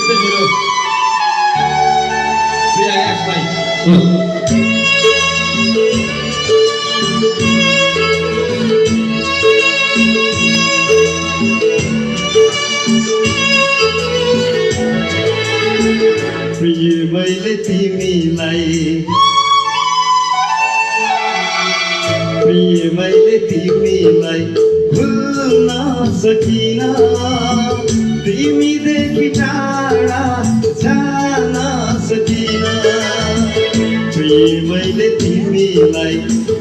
चाहिँ मेरो प्रिय एक्सलाई प्रिय मैले तिमीलाई प्रिय मैले तिमीलाई भुल्न सकिन तिमीदेखि टाढा जान सकिन प्रिय मैले तिमीलाई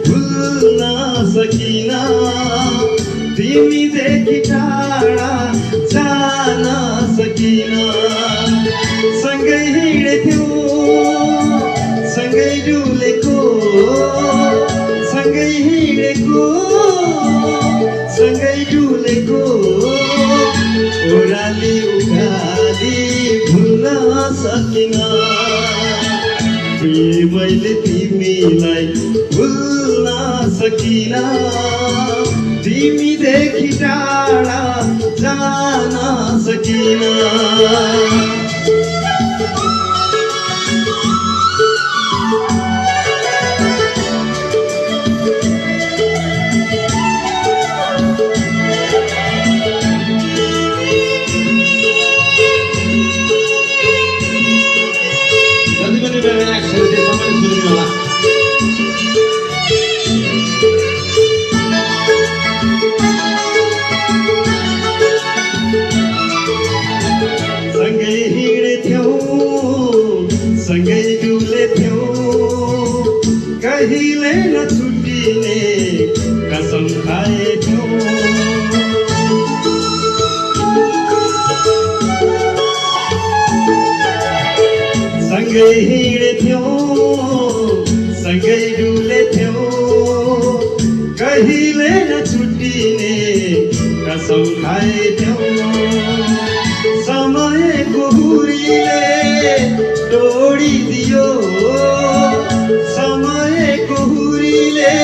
भुल्न सकिन तिमीदेखि टाढा जान सकिन सँगै हिँडेथ्यौ सँगै डुलेको सँगै हिँडेको सँगै डुलेको ओह्राली उकाली भुल्न सकिन प्रिय मैले तिमीलाई भुल्न सकिन तिमीदेखि टाढा जान सकिन सँगै हिँडेथ्यौ सँगै डुलेथ्यौ कहिले नछुट्टिने कसम खाएथ्यौ सँगै हिँडेथ्यौ सँगै डुलेथ्यौ कहिले नछुट्टिने कसम खाएथ्यौ समयको हुरीले तोडिदियो समयको हुरीले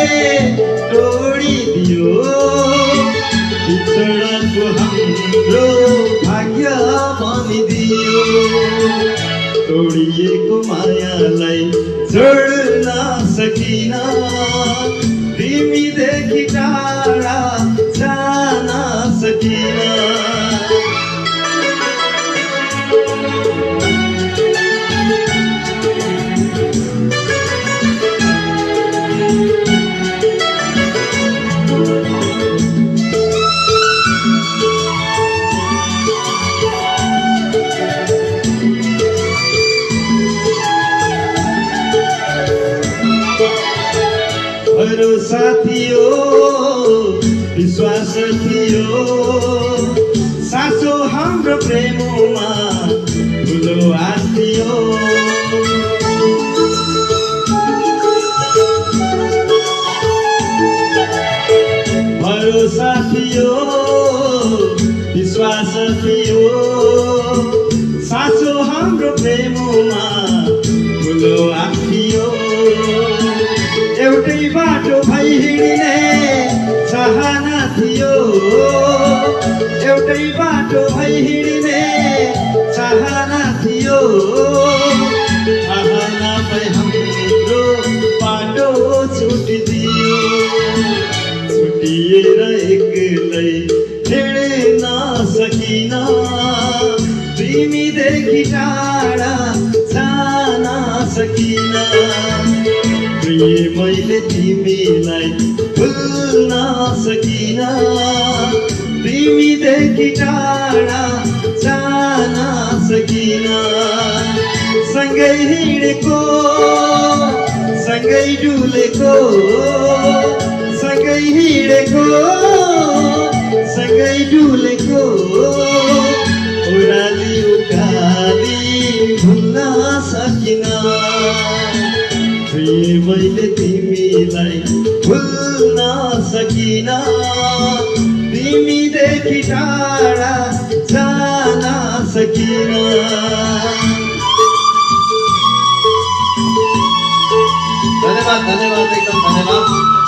तोडिदियो बिछोडको हाम्रो भाग्य बनिदियो तोडिएको मायालाई जोड्न सकिन तिमीदेखि टाढा जान सकिन भरोसा थियो विश्वास थियो साँचो हाम्रो प्रेममा ठुलो आश थियो भरोसा थियो विश्वास थियो साँचो हाम्रो प्रेममा ठुलो आश थियो एउटै बाटो भई हिँड्ने चाहना थियो एउटै बाटो भई हिँड्ने चाहना थियो चाहनामै हाम्रो बाटो छुटिदियो छुटिएर एक्लै हिँड्न सकिन तिमीदेखि टाढा जान सकिन प्रिय मैले तिमीलाई भुल्न सकिन तिमीदेखि टाढा जान सकिन सँगै हिँडेको सँगै डुलेको सँगै हिँडेको सँगै डुलेको ओह्राली उकाली भुल्न सकिन प्रिय मैले तिमीलाई भुल्न सकिन तिमीदेखि टाढा जान सकिन धन्यवाद एकदम धन्यवाद